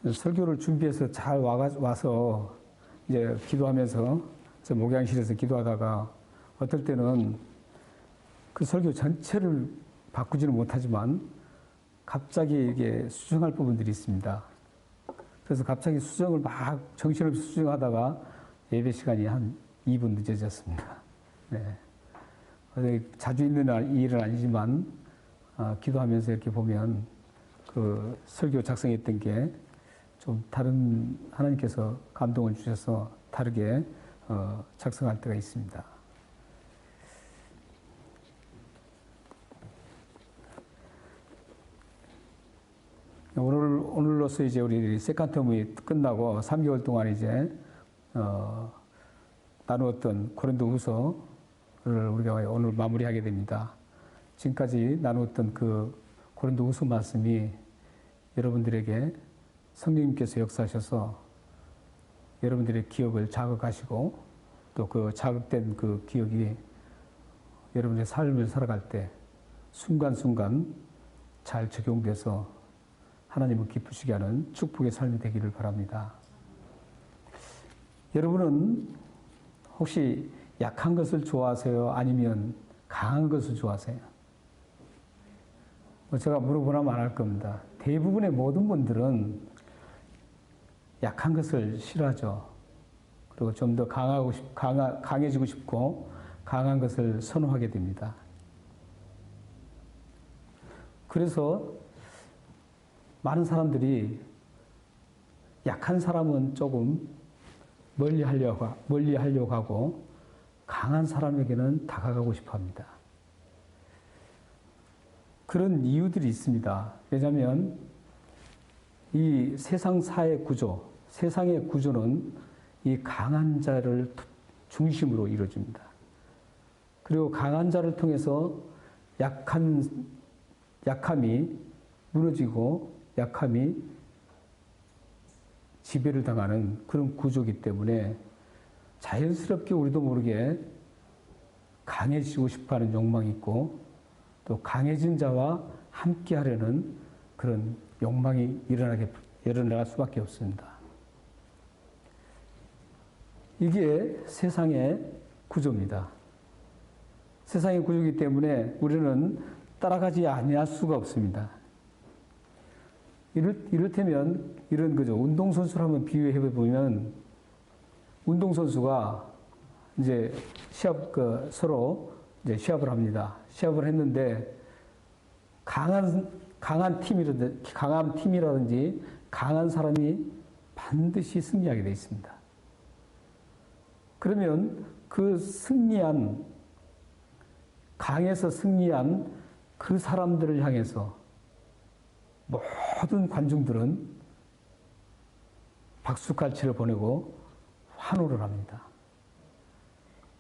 설교를 준비해서 잘 와서 이제 기도하면서 목양실에서 기도하다가 어떨 때는 그 설교 전체를 바꾸지는 못하지만 갑자기 이게 수정할 부분들이 있습니다. 그래서 갑자기 수정을 막 정신없이 수정하다가 예배 시간이 한 2분 늦어졌습니다. 네. 자주 있는 일은 아니지만 기도하면서 이렇게 보면 그 설교 작성했던 게 좀 다른 하나님께서 감동을 주셔서 다르게 작성할 때가 있습니다. 오늘로서 이제 우리 세컨텀이 끝나고 3개월 동안 이제 나누었던 고린도후서를 우리가 오늘 마무리하게 됩니다. 지금까지 나누었던 그 고린도후서 말씀이 여러분들에게 성령님께서 역사하셔서 여러분들의 기억을 자극하시고 또 그 자극된 그 기억이 여러분의 삶을 살아갈 때 순간순간 잘 적용돼서 하나님을 기쁘시게 하는 축복의 삶이 되기를 바랍니다. 여러분은 혹시 약한 것을 좋아하세요? 아니면 강한 것을 좋아하세요? 제가 물어보나 말할 겁니다. 대부분의 모든 분들은 약한 것을 싫어하죠. 그리고 좀 더 강해지고 싶고 강한 것을 선호하게 됩니다. 그래서 많은 사람들이 약한 사람은 조금 멀리 하려고 하고 강한 사람에게는 다가가고 싶어 합니다. 그런 이유들이 있습니다. 왜냐하면 이 세상 사회 구조, 세상의 구조는 이 강한 자를 중심으로 이루어집니다. 그리고 강한 자를 통해서 약함이 무너지고 약함이 지배를 당하는 그런 구조이기 때문에 자연스럽게 우리도 모르게 강해지고 싶어하는 욕망이 있고 또 강해진 자와 함께 하려는 그런 욕망이 일어날 수밖에 없습니다. 이게 세상의 구조입니다. 세상의 구조이기 때문에 우리는 따라가지 아니할 수가 없습니다. 이를테면 이런 거죠. 운동선수를 한번 비유해 보면 운동선수가 이제 서로 이제 시합을 합니다. 시합을 했는데 강한 팀이라든지 강한 사람이 반드시 승리하게 되어 있습니다. 그러면 그 강해서 승리한 그 사람들을 향해서 모든 관중들은 박수갈채를 보내고 환호를 합니다.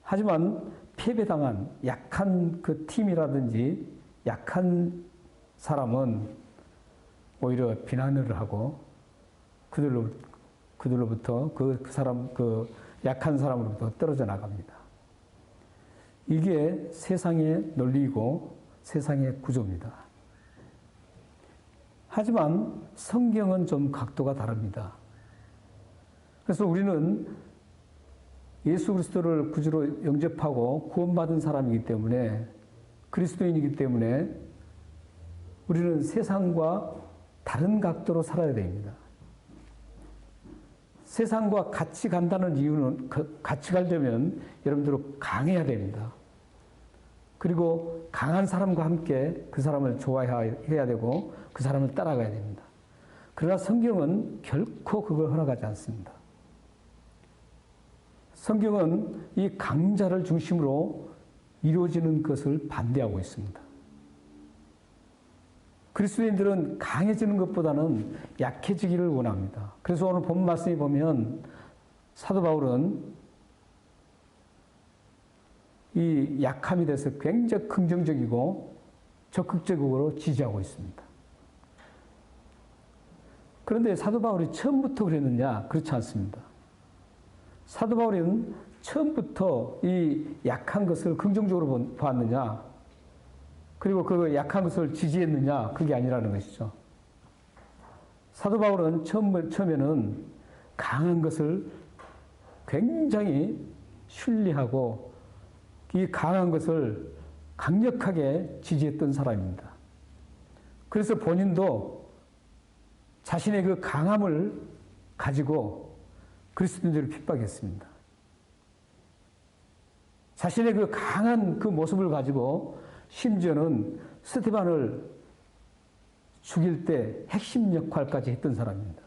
하지만 패배당한 약한 그 팀이라든지 약한 사람은 오히려 비난을 하고 그들로부터 그 약한 사람으로부터 떨어져 나갑니다. 이게 세상의 논리이고 세상의 구조입니다. 하지만 성경은 좀 각도가 다릅니다. 그래서 우리는 예수 그리스도를 구주로 영접하고 구원받은 사람이기 때문에 그리스도인이기 때문에 우리는 세상과 다른 각도로 살아야 됩니다. 세상과 같이 간다는 이유는 같이 가려면 여러분들은 강해야 됩니다. 그리고 강한 사람과 함께 그 사람을 좋아해야 되고 그 사람을 따라가야 됩니다. 그러나 성경은 결코 그걸 허락하지 않습니다. 성경은 이 강자를 중심으로 이루어지는 것을 반대하고 있습니다. 그리스도인들은 강해지는 것보다는 약해지기를 원합니다. 그래서 오늘 본 말씀에 보면 사도 바울은 이 약함에 대해서 굉장히 긍정적이고 적극적으로 지지하고 있습니다. 그런데 사도 바울이 처음부터 그랬느냐? 그렇지 않습니다. 사도 바울은 처음부터 이 약한 것을 긍정적으로 보았느냐? 그리고 그 약한 것을 지지했느냐? 그게 아니라는 것이죠. 사도 바울은 처음에는 강한 것을 굉장히 신뢰하고 이 강한 것을 강력하게 지지했던 사람입니다. 그래서 본인도 자신의 그 강함을 가지고 그리스도인들을 핍박했습니다. 자신의 그 강한 그 모습을 가지고 심지어는 스데반을 죽일 때 핵심 역할까지 했던 사람입니다.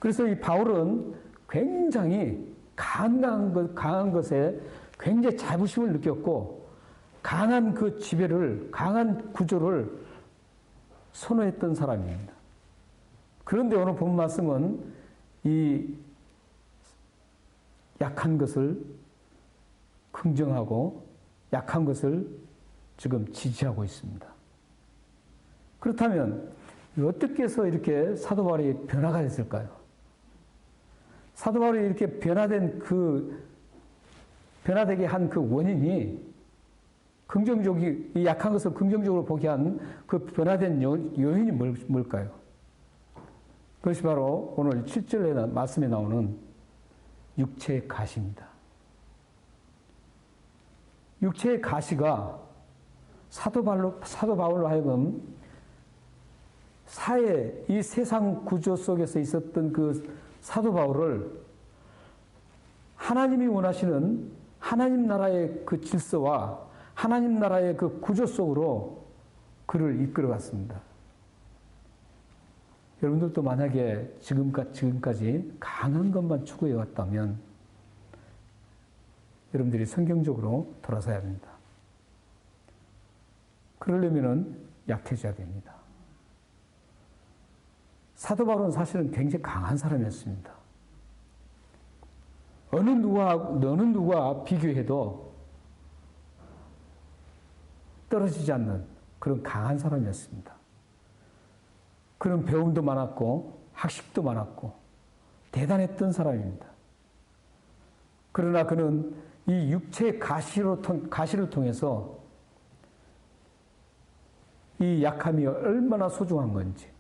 그래서 이 바울은 굉장히 강한 것에 굉장히 자부심을 느꼈고 강한 그 지배를, 강한 구조를 선호했던 사람입니다. 그런데 오늘 본 말씀은 이 약한 것을 긍정하고 약한 것을 지금 지지하고 있습니다. 그렇다면 어떻게 해서 이렇게 사도 바울이 변화가 됐을까요? 사도 바울이 이렇게 변화되게 한 그 원인이 이 약한 것을 긍정적으로 보게 한 그 변화된 요인이 뭘까요? 그것이 바로 오늘 7절에 말씀에 나오는 육체의 가시입니다. 육체의 가시가 사도 바울로 하여금 이 세상 구조 속에서 있었던 그 사도 바울을 하나님이 원하시는 하나님 나라의 그 질서와 하나님 나라의 그 구조 속으로 그를 이끌어갔습니다. 여러분들도 만약에 지금까지 강한 것만 추구해 왔다면 여러분들이 성경적으로 돌아서야 합니다. 그러려면 약해져야 됩니다. 사도 바울은 사실은 굉장히 강한 사람이었습니다. 어느 누가 비교해도 떨어지지 않는 그런 강한 사람이었습니다. 그런 배움도 많았고 학식도 많았고 대단했던 사람입니다. 그러나 그는 이 육체의 가시를 통해서 이 약함이 얼마나 소중한 건지,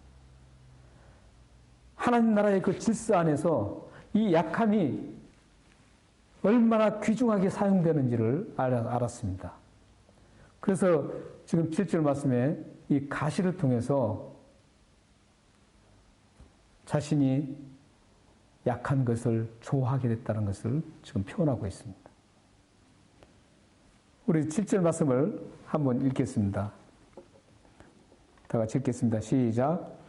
하나님 나라의 그 질서 안에서 이 약함이 얼마나 귀중하게 사용되는지를 알았습니다. 그래서 지금 7절 말씀에 이 가시를 통해서 자신이 약한 것을 좋아하게 됐다는 것을 지금 표현하고 있습니다. 우리 7절 말씀을 한번 읽겠습니다. 다 같이 읽겠습니다. 시작.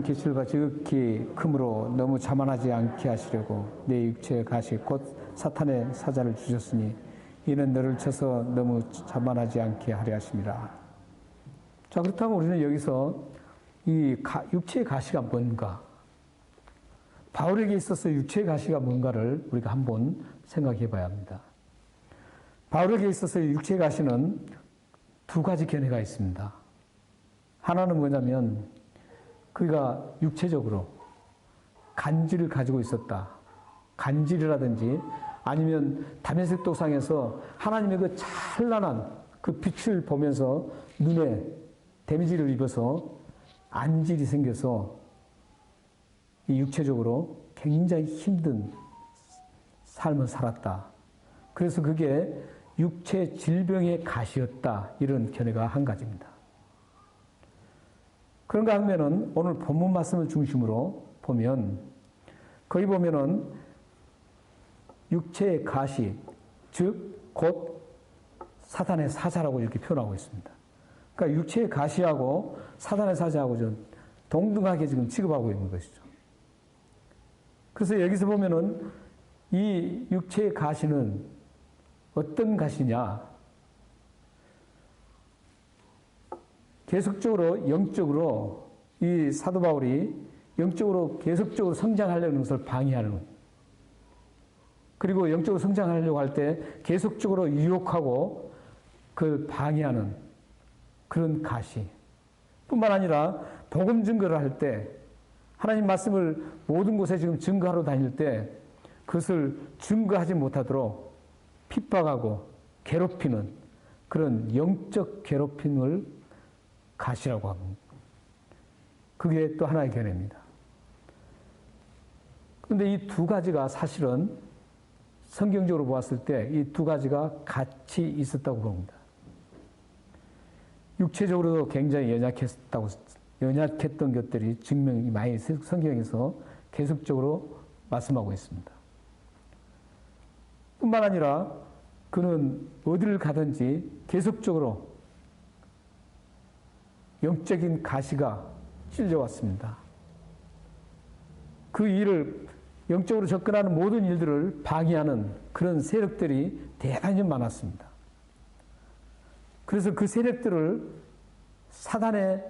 기술과 지극히 크므로 너무 자만하지 않게 하시려고 내 육체의 가시 곧 사탄의 사자를 주셨으니 이는 너를 쳐서 너무 자만하지 않게 하려 하심이라. 자, 그렇다면 우리는 여기서 이 육체의 가시가 뭔가, 바울에게 있어서 육체의 가시가 뭔가를 우리가 한번 생각해 봐야 합니다. 바울에게 있어서 육체의 가시는 두 가지 견해가 있습니다. 하나는 뭐냐면 그가 육체적으로 간질을 가지고 있었다. 간질이라든지 아니면 다메섹 도상에서 하나님의 그 찬란한 그 빛을 보면서 눈에 데미지를 입어서 안질이 생겨서 이 육체적으로 굉장히 힘든 삶을 살았다. 그래서 그게 육체 질병의 가시였다. 이런 견해가 한 가지입니다. 그런가 하면은 오늘 본문 말씀을 중심으로 보면 거기 보면은 육체의 가시, 즉 곧 사탄의 사자라고 이렇게 표현하고 있습니다. 그러니까 육체의 가시하고 사탄의 사자하고 좀 동등하게 지금 취급하고 있는 것이죠. 그래서 여기서 보면은 이 육체의 가시는 어떤 가시냐? 계속적으로 영적으로 이 사도 바울이 영적으로 계속적으로 성장하려는 것을 방해하는 거예요. 그리고 영적으로 성장하려고 할 때 계속적으로 유혹하고 그걸 방해하는 그런 가시. 뿐만 아니라 복음 증거를 할 때 하나님 말씀을 모든 곳에 지금 증거하러 다닐 때 그것을 증거하지 못하도록 핍박하고 괴롭히는 그런 영적 괴롭힘을 가시라고 합니다. 그게 또 하나의 견해입니다. 그런데 이 두 가지가 사실은 성경적으로 보았을 때 이 두 가지가 같이 있었다고 봅니다. 육체적으로도 굉장히 연약했던 것들이 증명이 많이 성경에서 계속적으로 말씀하고 있습니다. 뿐만 아니라 그는 어디를 가든지 계속적으로 영적인 가시가 찔려왔습니다. 그 일을 영적으로 접근하는 모든 일들을 방해하는 그런 세력들이 대단히 많았습니다. 그래서 그 세력들을 사단의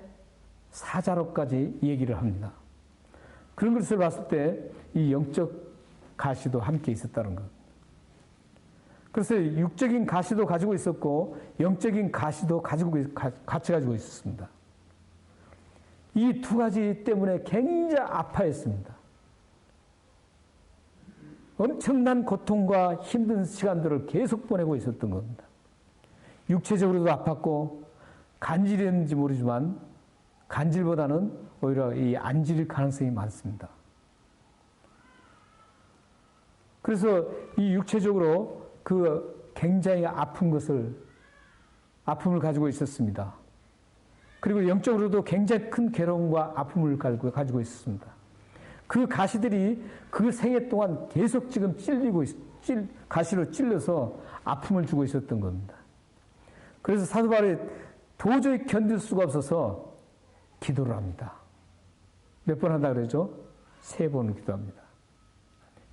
사자로까지 얘기를 합니다. 그런 것을 봤을 때 이 영적 가시도 함께 있었다는 것. 그래서 육적인 가시도 가지고 있었고 영적인 가시도 같이 가지고 있었습니다. 이 두 가지 때문에 굉장히 아파했습니다. 엄청난 고통과 힘든 시간들을 계속 보내고 있었던 겁니다. 육체적으로도 아팠고 간질했는지 모르지만 간질보다는 오히려 이 안질일 가능성이 많습니다. 그래서 이 육체적으로 그 굉장히 아픔을 가지고 있었습니다. 그리고 영적으로도 굉장히 큰 괴로움과 아픔을 가지고 있었습니다. 그 가시들이 그 생애 동안 계속 지금 가시로 찔려서 아픔을 주고 있었던 겁니다. 그래서 사도 바울이 도저히 견딜 수가 없어서 기도를 합니다. 몇 번 한다 그러죠? 3번을 기도합니다.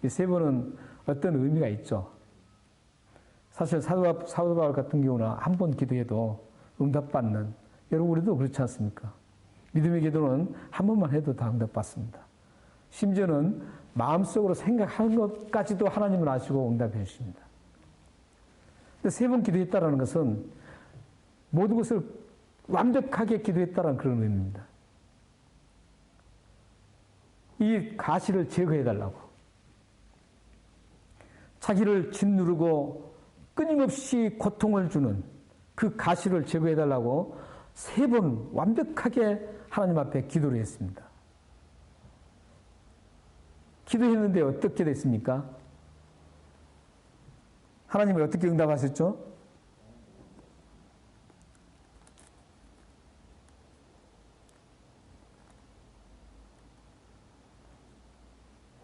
이 3번은 어떤 의미가 있죠. 사실 사도 바울 같은 경우는 한 번 기도해도 응답받는, 여러분 우리도 그렇지 않습니까? 믿음의 기도는 한 번만 해도 다 응답받습니다. 심지어는 마음속으로 생각하는 것까지도 하나님은 아시고 응답해 주십니다. 근데 3번 기도했다는 것은 모든 것을 완벽하게 기도했다는 그런 의미입니다. 이 가시를 제거해달라고. 자기를 짓누르고 끊임없이 고통을 주는 그 가시를 제거해달라고 3번 완벽하게 하나님 앞에 기도를 했습니다. 기도했는데 어떻게 됐습니까? 하나님이 어떻게 응답하셨죠?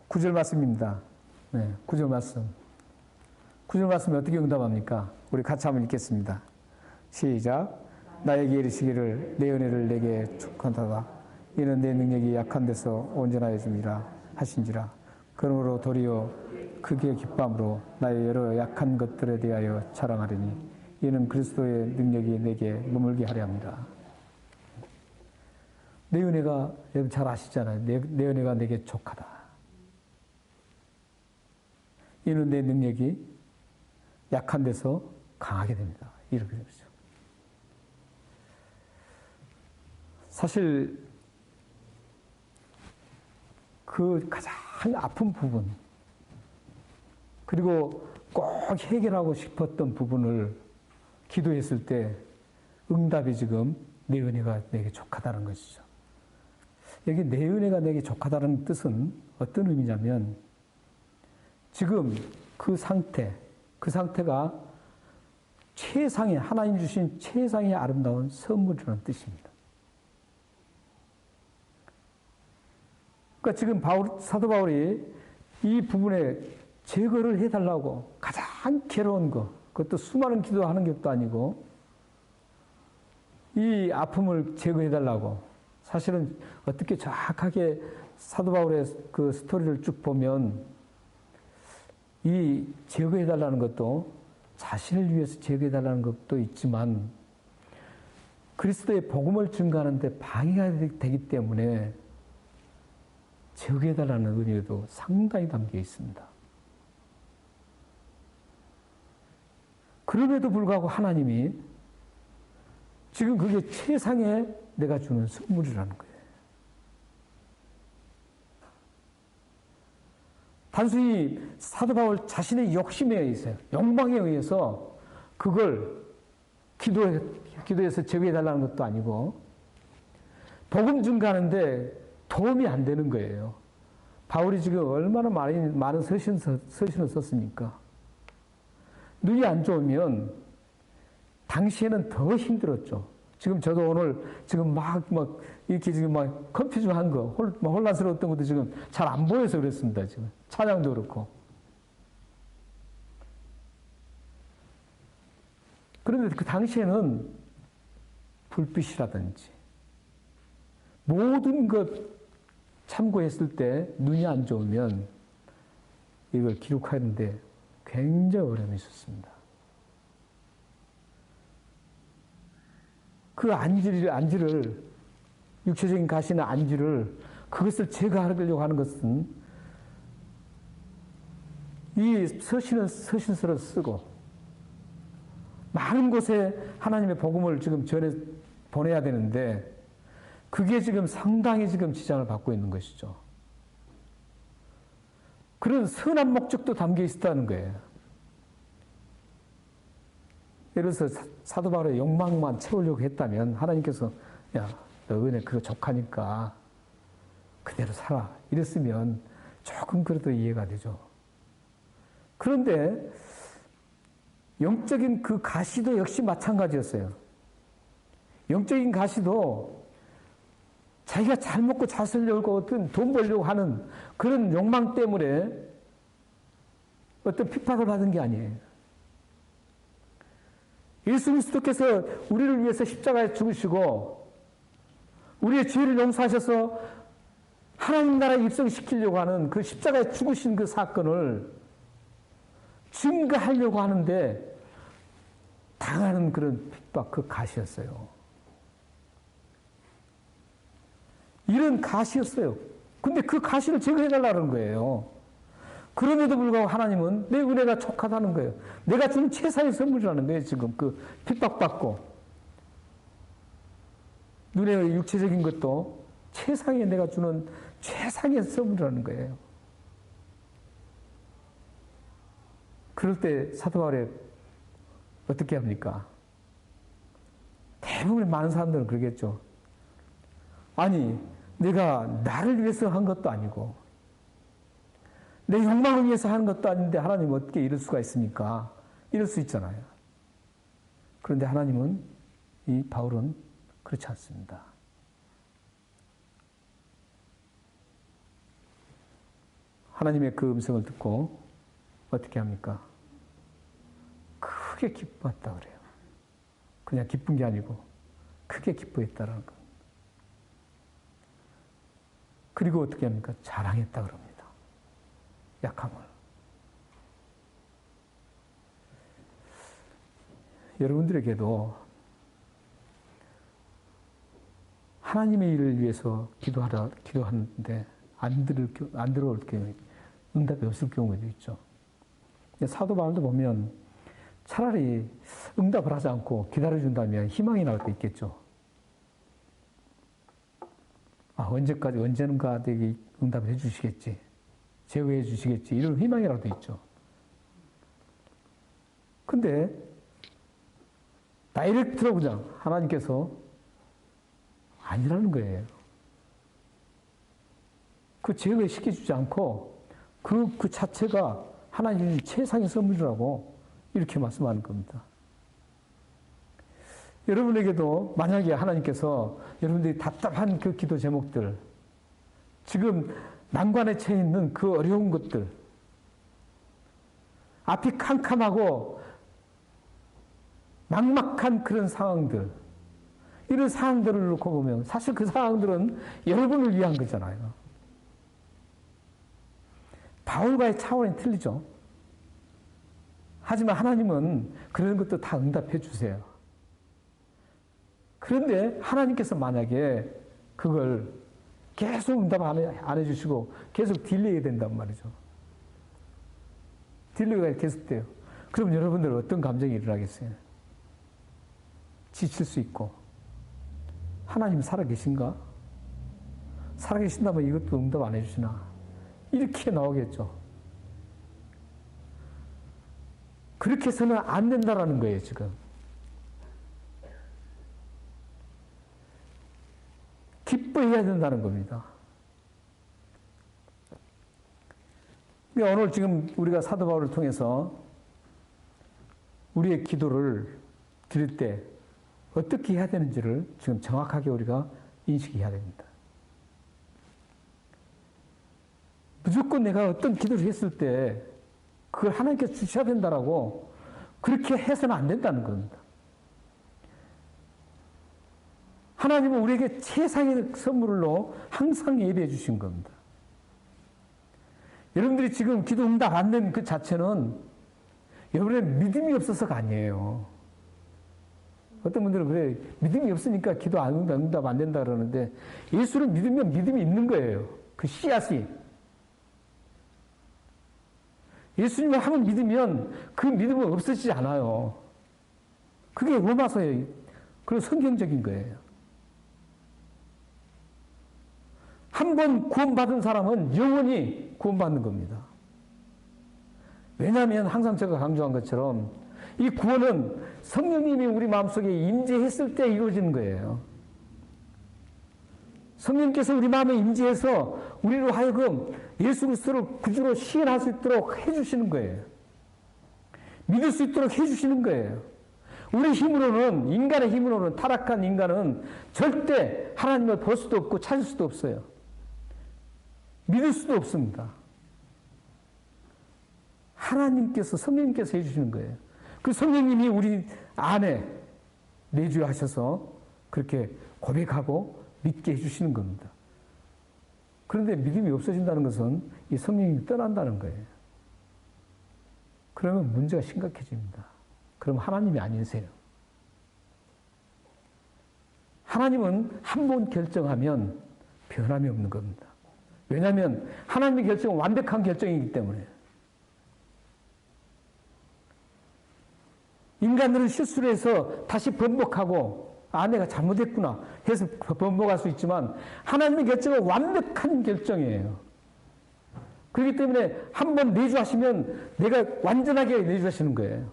구절 말씀입니다. 네, 9절 말씀. 9절 말씀이 어떻게 응답합니까? 우리 같이 한번 읽겠습니다. 시작. 나에게 이르시기를 내 은혜를 내게 축한다가 이는 내 능력이 약한 데서 온전하여 줌이라 하신지라. 그러므로 도리어 크게 기쁨으로 나의 여러 약한 것들에 대하여 자랑하리니 이는 그리스도의 능력이 내게 머물게 하려 합니다. 내 은혜가 여러분 잘 아시잖아요. 내 은혜가 내게 족하다. 이는 내 능력이 약한 데서 강하게 됩니다. 이렇게 되죠. 사실 그 가장 아픈 부분 그리고 꼭 해결하고 싶었던 부분을 기도했을 때 응답이 지금 내 은혜가 내게 족하다는 것이죠. 여기 내 은혜가 내게 족하다는 뜻은 어떤 의미냐면 지금 그 상태가 최상의 하나님 주신 최상의 아름다운 선물이라는 뜻입니다. 그러니까 지금 사도 바울이 이 부분에 제거를 해달라고 가장 괴로운 것, 그것도 수많은 기도하는 것도 아니고 이 아픔을 제거해달라고 사실은 어떻게 정확하게 사도 바울의 그 스토리를 쭉 보면 이 제거해달라는 것도 자신을 위해서 제거해달라는 것도 있지만 그리스도의 복음을 증거하는 데 방해가 되기 때문에 제거해달라는 의미도 상당히 담겨 있습니다. 그럼에도 불구하고 하나님이 지금 그게 최상의 내가 주는 선물이라는 거예요. 단순히 사도 바울 자신의 욕심에 의해서, 욕망에 의해서 그걸 기도해서 제거해달라는 것도 아니고 복음 증가하는데 도움이 안 되는 거예요. 바울이 지금 얼마나 많은 서신을 썼습니까? 눈이 안 좋으면 당시에는 더 힘들었죠. 지금 저도 오늘 지금 이렇게 지금 컨퓨즈한 거, 혼란스러웠던 것도 지금 잘 안 보여서 그랬습니다. 지금 찬양도 그렇고. 그런데 그 당시에는 불빛이라든지 모든 것 참고했을 때 눈이 안 좋으면 이걸 기록하는데 굉장히 어려움이 있었습니다. 그 안지를 육체적인 가시나 안지를 그것을 제거하려고 하는 것은 이 서신서를 쓰고 많은 곳에 하나님의 복음을 지금 보내야 되는데 그게 지금 상당히 지금 지장을 받고 있는 것이죠. 그런 선한 목적도 담겨 있었다는 거예요. 예를 들어서 사도 바울의 욕망만 채우려고 했다면 하나님께서 야, 너 은혜 그거 족하니까 그대로 살아. 이랬으면 조금 그래도 이해가 되죠. 그런데 영적인 그 가시도 역시 마찬가지였어요. 영적인 가시도 자기가 잘 먹고 잘 살려고 어떤 돈 벌려고 하는 그런 욕망 때문에 어떤 핍박을 받은 게 아니에요. 예수 그리스도께서 우리를 위해서 십자가에 죽으시고 우리의 죄를 용서하셔서 하나님 나라에 입성시키려고 하는 그 십자가에 죽으신 그 사건을 증거하려고 하는데 당하는 그런 핍박, 그 가시였어요. 이런 가시였어요. 근데 그 가시를 제거해달라는 거예요. 그럼에도 불구하고 하나님은 내 은혜가 족하다는 거예요. 내가 주는 최상의 선물이라는 거예요. 지금 그 핍박받고 눈의 육체적인 것도 최상의 내가 주는 최상의 선물이라는 거예요. 그럴 때 사도 바울이 어떻게 합니까? 대부분의 많은 사람들은 그러겠죠. 아니, 내가 나를 위해서 한 것도 아니고 내 욕망을 위해서 하는 것도 아닌데 하나님 어떻게 이럴 수가 있습니까? 이럴 수 있잖아요. 그런데 하나님은, 이 바울은 그렇지 않습니다. 하나님의 그 음성을 듣고 어떻게 합니까? 크게 기뻐했다 그래요. 그냥 기쁜 게 아니고 크게 기뻐했다라는 것. 그리고 어떻게 합니까? 자랑했다 그럽니다. 약함을. 여러분들에게도 하나님의 일을 위해서 기도하는데 안 들어올 경우에 응답이 없을 경우도 있죠. 사도 바울도 보면 차라리 응답을 하지 않고 기다려준다면 희망이 나올 때 있겠죠. 언젠가 되게 응답을 해주시겠지. 제어해 주시겠지. 이런 희망이라도 있죠. 근데 다이렉트로 그냥 하나님께서 아니라는 거예요. 그 제어시켜주지 않고 그 자체가 하나님의 최상의 선물이라고 이렇게 말씀하는 겁니다. 여러분에게도 만약에 하나님께서 여러분들이 답답한 그 기도 제목들, 지금 난관에 처해 있는 그 어려운 것들, 앞이 캄캄하고 막막한 그런 상황들, 이런 상황들을 놓고 보면 사실 그 상황들은 여러분을 위한 거잖아요. 바울과의 차원이 틀리죠. 하지만 하나님은 그런 것도 다 응답해 주세요. 그런데 하나님께서 만약에 그걸 계속 응답 안 해주시고 계속 딜레이 된단 말이죠. 딜레이가 계속돼요. 그럼 여러분들은 어떤 감정이 일어나겠어요? 지칠 수 있고, 하나님 살아계신가? 살아계신다면 이것도 응답 안 해주시나? 이렇게 나오겠죠. 그렇게 해서는 안 된다라는 거예요, 지금. 기뻐해야 된다는 겁니다. 오늘 지금 우리가 사도 바울을 통해서 우리의 기도를 드릴 때 어떻게 해야 되는지를 지금 정확하게 우리가 인식해야 됩니다. 무조건 내가 어떤 기도를 했을 때 그걸 하나님께서 주셔야 된다라고 그렇게 해서는 안 된다는 겁니다. 하나님은 우리에게 최상의 선물로 항상 예비해 주신 겁니다. 여러분들이 지금 기도 응답 안 된 그 자체는 여러분의 믿음이 없어서가 아니에요. 어떤 분들은 그래, 믿음이 없으니까 기도 응답 안 된다 그러는데 예수를 믿으면 믿음이 있는 거예요. 그 씨앗이. 예수님을 한번 믿으면 그 믿음은 없어지지 않아요. 그게 로마서의 그런 성경적인 거예요. 한 번 구원받은 사람은 영원히 구원받는 겁니다. 왜냐하면 항상 제가 강조한 것처럼 이 구원은 성령님이 우리 마음속에 임재했을 때 이루어지는 거예요. 성령님께서 우리 마음에 임재해서 우리로 하여금 예수 그리스도를 구주로 시인할 수 있도록 해주시는 거예요. 믿을 수 있도록 해주시는 거예요. 우리 힘으로는, 인간의 힘으로는, 타락한 인간은 절대 하나님을 볼 수도 없고 찾을 수도 없어요. 믿을 수도 없습니다. 하나님께서, 성령님께서 해주시는 거예요. 그 성령님이 우리 안에 내주하셔서 그렇게 고백하고 믿게 해주시는 겁니다. 그런데 믿음이 없어진다는 것은 이 성령님이 떠난다는 거예요. 그러면 문제가 심각해집니다. 그럼 하나님이 아니세요. 하나님은 한 번 결정하면 변함이 없는 겁니다. 왜냐하면 하나님의 결정은 완벽한 결정이기 때문에. 인간들은 실수를 해서 다시 번복하고 내가 잘못했구나 해서 번복할 수 있지만 하나님의 결정은 완벽한 결정이에요. 그렇기 때문에 한 번 내주하시면 내가 완전하게 내주하시는 거예요.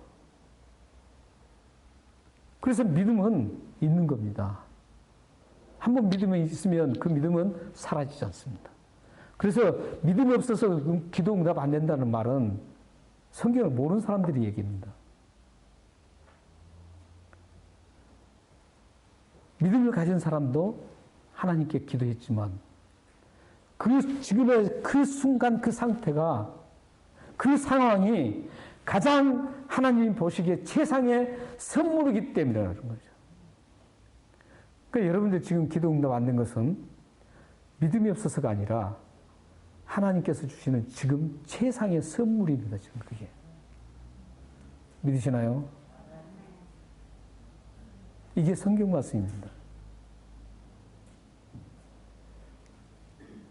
그래서 믿음은 있는 겁니다. 한 번 믿음이 있으면 그 믿음은 사라지지 않습니다. 그래서 믿음이 없어서 기도 응답 안 된다는 말은 성경을 모르는 사람들이 얘기합니다. 믿음을 가진 사람도 하나님께 기도했지만 지금의 그 순간 그 상태가 그 상황이 가장 하나님이 보시기에 최상의 선물이기 때문이라는 거죠. 그러니까 여러분들 지금 기도 응답 안 된 것은 믿음이 없어서가 아니라 하나님께서 주시는 지금 최상의 선물입니다. 지금 그게. 믿으시나요? 이게 성경 말씀입니다.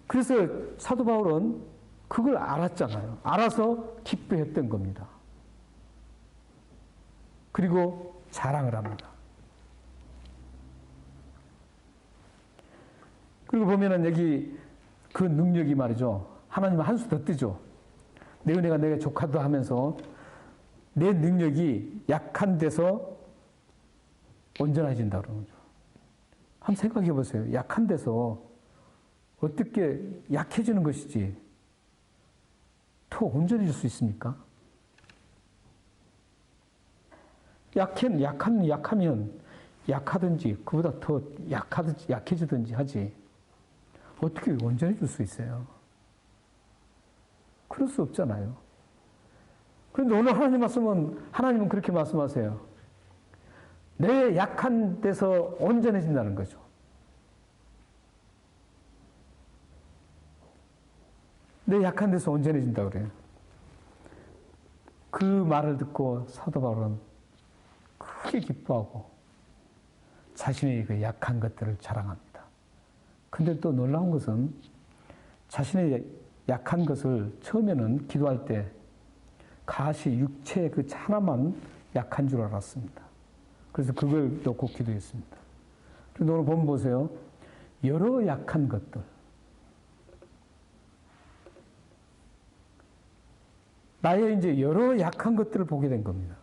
그래서 사도 바울은 그걸 알았잖아요. 알아서 기뻐했던 겁니다. 그리고 자랑을 합니다. 그리고 보면은 여기 그 능력이 말이죠. 하나님은 한 수 더 뜨죠. 내 은혜가 내게 족하다 하면서 내 능력이 약한 데서 온전해진다 그러는 거죠. 한번 생각해 보세요. 약한 데서 어떻게 약해지는 것이지 더 온전해질 수 있습니까? 약하면 약하든지 그보다 더 약해지든지 하지 어떻게 온전해질 수 있어요? 그럴 수 없잖아요. 그런데 오늘 하나님은 그렇게 말씀하세요. 내 약한 데서 온전해진다는 거죠. 내 약한 데서 온전해진다고 그래요. 그 말을 듣고 사도 바울은 크게 기뻐하고 자신의 그 약한 것들을 자랑합니다. 근데 또 놀라운 것은 자신의 약한 것을 처음에는 기도할 때 가시 육체 그 하나만 약한 줄 알았습니다. 그래서 그걸 놓고 기도했습니다. 그런데 오늘 보면 보세요. 여러 약한 것들. 나의 이제 여러 약한 것들을 보게 된 겁니다.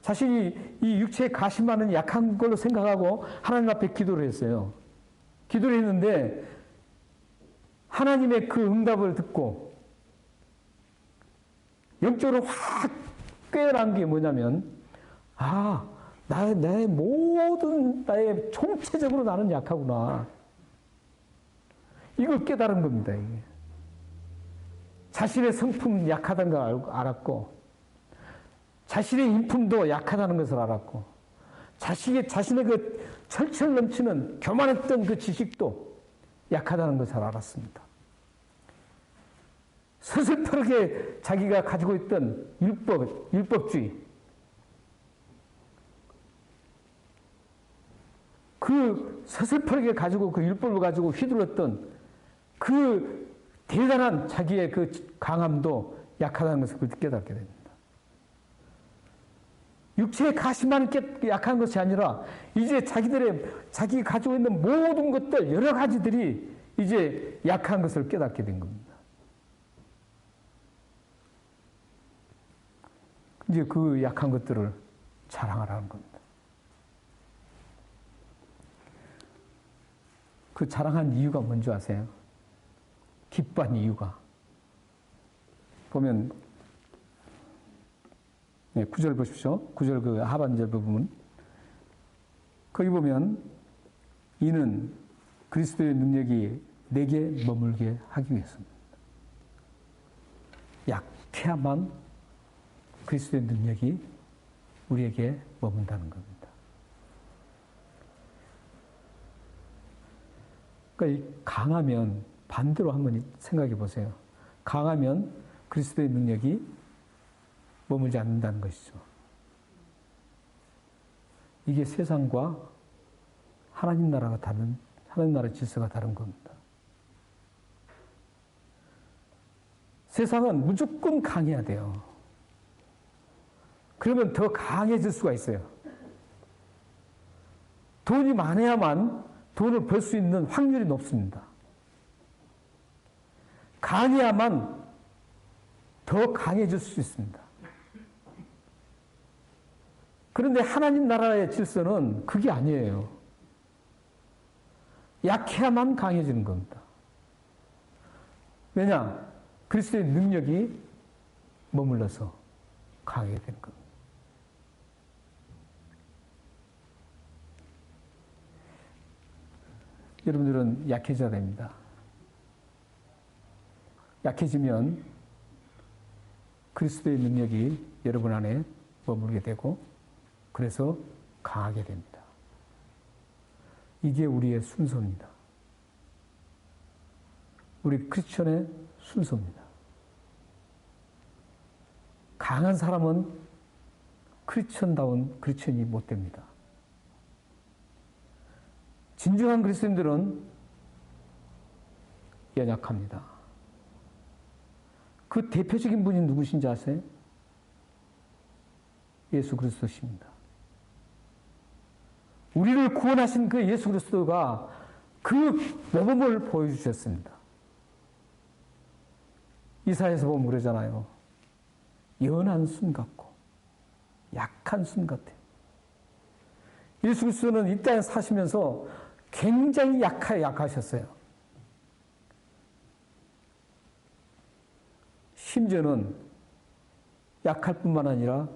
자신이 이 육체의 가시만은 약한 걸로 생각하고 하나님 앞에 기도를 했어요. 기도를 했는데 하나님의 그 응답을 듣고 영적으로 확 깨어난 게 뭐냐면, 나의 모든, 나의 총체적으로 나는 약하구나. 이걸 깨달은 겁니다, 이게. 자신의 성품은 약하다는 걸 알았고, 자신의 인품도 약하다는 것을 알았고, 자신의 그 철철 넘치는 교만했던 그 지식도 약하다는 것을 알았습니다. 서슬퍼르게 자기가 가지고 있던 율법주의, 그 서슬퍼르게 가지고 그 율법을 가지고 휘둘렀던 그 대단한 자기의 그 강함도 약하다는 것을 깨닫게 됩니다. 육체의 가시만 약한 것이 아니라 이제 자기가 가지고 있는 모든 것들, 여러 가지들이 이제 약한 것을 깨닫게 된 겁니다. 이제 그 약한 것들을 자랑하라는 겁니다. 그 자랑한 이유가 뭔지 아세요? 기뻐한 이유가. 보면, 9절 보십시오. 9절 그 하반절 부분. 거기 보면, 이는 그리스도의 능력이 내게 머물게 하기 위해서입니다. 약해야만 그리스도의 능력이 우리에게 머문다는 겁니다. 그러니까 강하면 반대로 한번 생각해 보세요. 강하면 그리스도의 능력이 머물지 않는다는 것이죠. 이게 세상과 하나님 나라가 다른, 하나님 나라 질서가 다른 겁니다. 세상은 무조건 강해야 돼요. 그러면 더 강해질 수가 있어요. 돈이 많아야만 돈을 벌 수 있는 확률이 높습니다. 강해야만 더 강해질 수 있습니다. 그런데 하나님 나라의 질서는 그게 아니에요. 약해야만 강해지는 겁니다. 왜냐? 그리스도의 능력이 머물러서 강하게 되는 겁니다. 여러분들은 약해져야 됩니다. 약해지면 그리스도의 능력이 여러분 안에 머물게 되고 그래서 강하게 됩니다. 이게 우리의 순서입니다. 우리 크리스천의 순서입니다. 강한 사람은 크리스천다운 크리스천이 못 됩니다. 진정한 그리스도인들은 연약합니다. 그 대표적인 분이 누구신지 아세요? 예수 그리스도십니다. 우리를 구원하신 그 예수 그리스도가 그 모범을 보여주셨습니다. 이사야에서 보면 그러잖아요. 연한 순 같고 약한 순 같아요. 예수 그리스도는 이 땅에 사시면서 굉장히 약하셨어요. 심지어는 약할 뿐만 아니라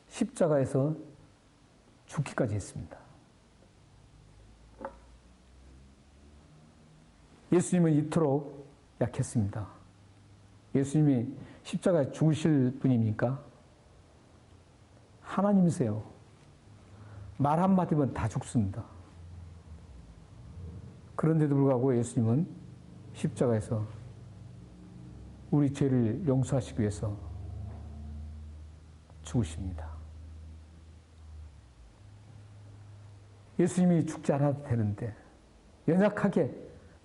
십자가에서 죽기까지 했습니다. 예수님은 이토록 약했습니다. 예수님이 십자가에 죽으실 분입니까? 하나님이세요. 말 한마디면 다 죽습니다. 그런데도 불구하고 예수님은 십자가에서 우리 죄를 용서하시기 위해서 죽으십니다. 예수님이 죽지 않아도 되는데 연약하게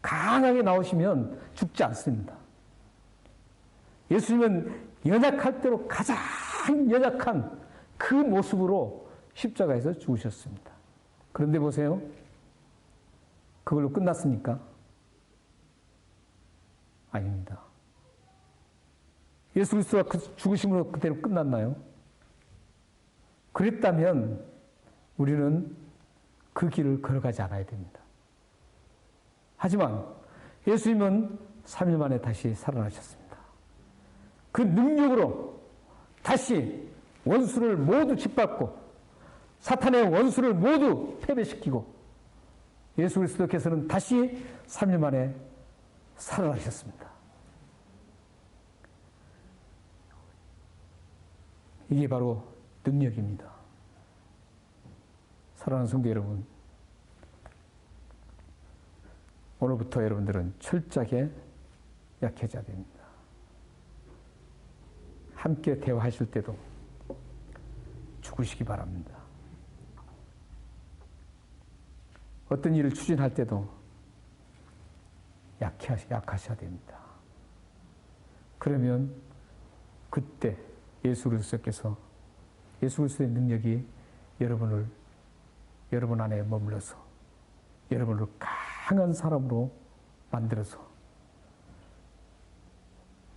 강하게 나오시면 죽지 않습니다. 예수님은 연약할 대로 가장 연약한 그 모습으로 십자가에서 죽으셨습니다. 그런데 보세요. 그걸로 끝났습니까? 아닙니다. 예수 그리스도가 그 죽으심으로 그대로 끝났나요? 그랬다면 우리는 그 길을 걸어가지 않아야 됩니다. 하지만 예수님은 3일 만에 다시 살아나셨습니다. 그 능력으로 다시 원수를 모두 짓밟고 사탄의 원수를 모두 패배시키고 예수 그리스도께서는 다시 3일 만에 살아나셨습니다. 이게 바로 능력입니다. 사랑하는 성도 여러분, 오늘부터 여러분들은 철저하게 약해져야 됩니다. 함께 대화하실 때도 죽으시기 바랍니다. 어떤 일을 추진할 때도 약하셔야 됩니다. 그러면 그때 예수 그리스도께서 예수 그리스도의 능력이 여러분 안에 머물러서 여러분을 강한 사람으로 만들어서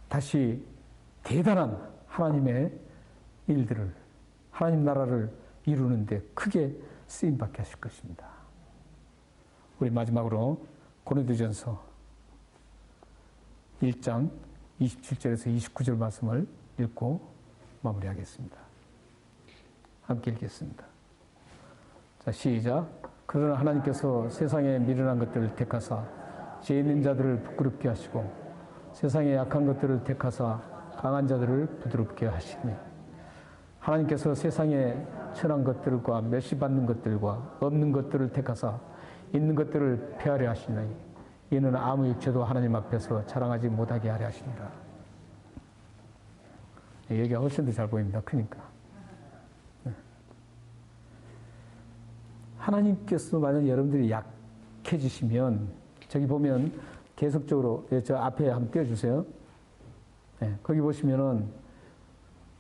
다시 대단한 하나님의 일들을 하나님 나라를 이루는데 크게 쓰임받게 하실 것입니다. 우리 마지막으로 고린도전서 1장 27절에서 29절 말씀을 읽고 마무리하겠습니다. 함께 읽겠습니다. 자, 시작. 그러나 하나님께서 세상에 미련한 것들을 택하사 죄 있는 자들을 부끄럽게 하시고 세상에 약한 것들을 택하사 강한 자들을 부드럽게 하시니 하나님께서 세상에 천한 것들과 멸시받는 것들과 없는 것들을 택하사 있는 것들을 폐하려 하시니 이는 아무 육체도 하나님 앞에서 자랑하지 못하게 하려 하십니다. 얘기가 훨씬 더 잘 보입니다. 크니까. 하나님께서 만약 여러분들이 약해지시면 저기 보면 계속적으로 저 앞에 한번 띄워주세요. 네, 거기 보시면은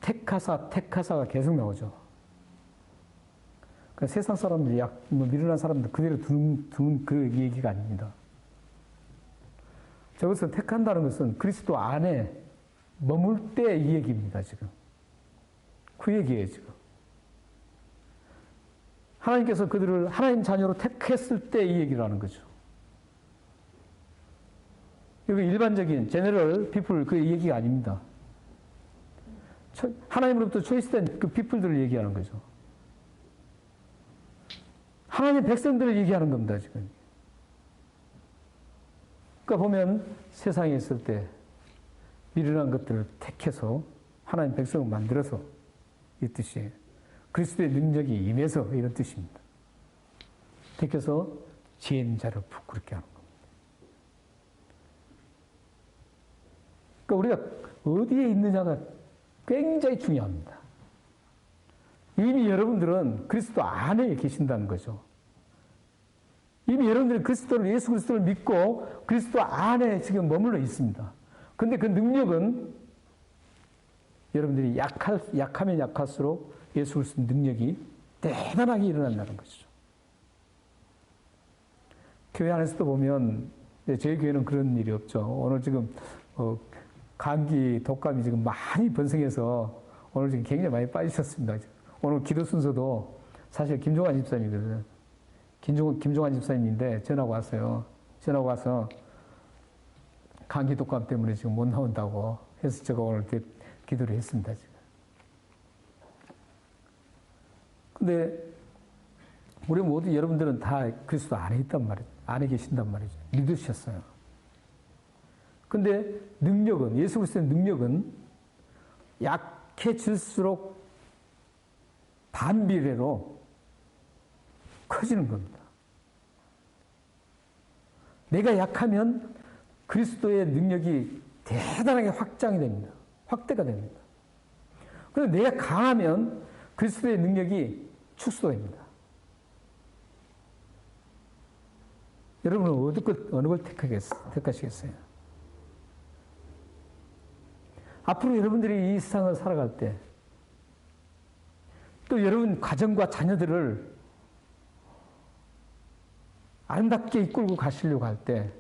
택하사가 계속 나오죠. 그러니까 세상 사람들이 미련한 사람들 그대로 둔 그 얘기가 아닙니다. 저것은 택한다는 것은 그리스도 안에 머물 때 이 얘기입니다, 지금. 그 얘기예요, 지금. 하나님께서 그들을 하나님 자녀로 택했을 때 이 얘기를 하는 거죠. 이거 일반적인 제너럴 피플 그 얘기가 아닙니다. 하나님으로부터 초이스된 그 피플들을 얘기하는 거죠. 하나님 백성들을 얘기하는 겁니다, 지금. 그러니까 보면 세상에 있을 때 미련한 것들을 택해서 하나님 백성을 만들어서 이 뜻이에요. 그리스도의 능력이 임해서 이런 뜻입니다. 택해서 지혜 있는 자를 부끄럽게 하는 겁니다. 그러니까 우리가 어디에 있느냐가 굉장히 중요합니다. 이미 여러분들은 그리스도 안에 계신다는 거죠. 이미 여러분들은 예수 그리스도를 믿고 그리스도 안에 지금 머물러 있습니다. 근데 그 능력은 여러분들이 약하면 약할수록 예수 그리스도 능력이 대단하게 일어난다는 것이죠. 교회 안에서도 보면 저희 교회는 그런 일이 없죠. 오늘 지금 감기, 독감이 지금 많이 번성해서 오늘 지금 굉장히 많이 빠지셨습니다. 오늘 기도 순서도 사실 김종환 집사님이거든요. 김종환 집사님인데 전화가 왔어요. 전화가 와서 감기, 독감 때문에 지금 못 나온다고 해서 제가 오늘 기도를 했습니다. 지금. 근데 우리 모두 여러분들은 다 그리스도 안에 있단 말이죠. 안에 계신단 말이죠. 믿으셨어요. 근데 능력은, 예수 그리스도의 능력은 약해질수록 반비례로 커지는 겁니다. 내가 약하면 그리스도의 능력이 대단하게 확장이 됩니다. 확대가 됩니다. 그런데 내가 강하면 그리스도의 능력이 축소됩니다. 여러분은 어느 걸 택하시겠어요? 앞으로 여러분들이 이 세상을 살아갈 때, 또 여러분 가정과 자녀들을 아름답게 이끌고 가시려고 할 때,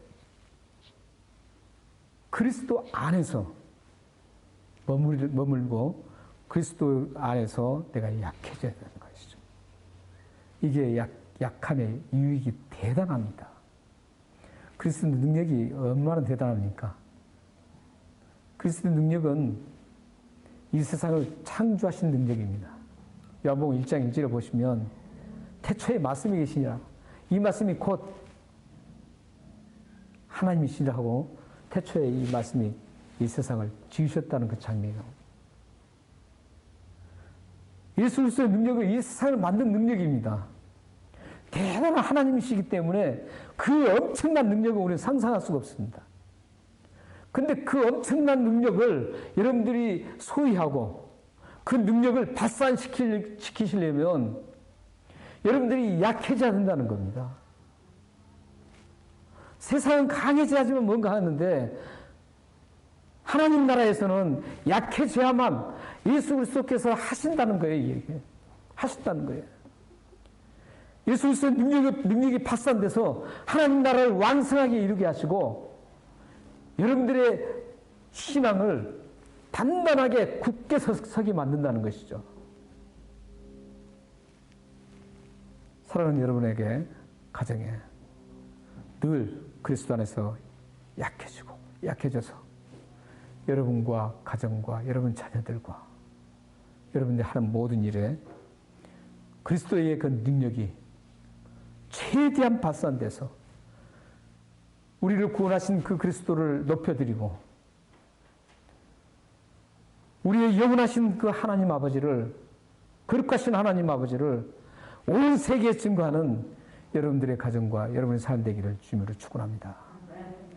그리스도 안에서 머물고 그리스도 안에서 내가 약해져야 되는 것이죠. 이게 약함의 유익이 대단합니다. 그리스도의 능력이 얼마나 대단합니까? 그리스도의 능력은 이 세상을 창조하신 능력입니다. 요한복음 1장 1절에 보시면 태초에 말씀이 계시니라. 이 말씀이 곧 하나님이시라 하고 태초에 이 말씀이 이 세상을 지으셨다는 그 장면이 나옵니다. 예수 그리스도의 능력은 이 세상을 만든 능력입니다. 대단한 하나님이시기 때문에 그 엄청난 능력을 우리는 상상할 수가 없습니다. 근데 그 엄청난 능력을 여러분들이 소유하고 그 능력을 발산시키시려면 여러분들이 약해져야 된다는 겁니다. 세상은 강해져야지만 뭔가 하는데 하나님 나라에서는 약해져야만 예수 그리스도께서 하신다는 거예요. 이게. 하신다는 거예요. 예수 그리스도의 능력이 발산돼서 하나님 나라를 완성하게 이루게 하시고 여러분들의 신앙을 단단하게 굳게 서게 만든다는 것이죠. 사랑하는 여러분에게 가정에 늘 그리스도 안에서 약해져서 여러분과 가정과 여러분 자녀들과 여러분들이 하는 모든 일에 그리스도의 그 능력이 최대한 발산돼서 우리를 구원하신 그 그리스도를 높여드리고 우리의 영원하신 그 하나님 아버지를 거룩하신 하나님 아버지를 온 세계에 증거하는 여러분들의 가정과 여러분의 삶 되기를 주님으로 축원합니다.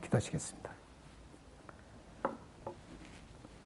기도하시겠습니다.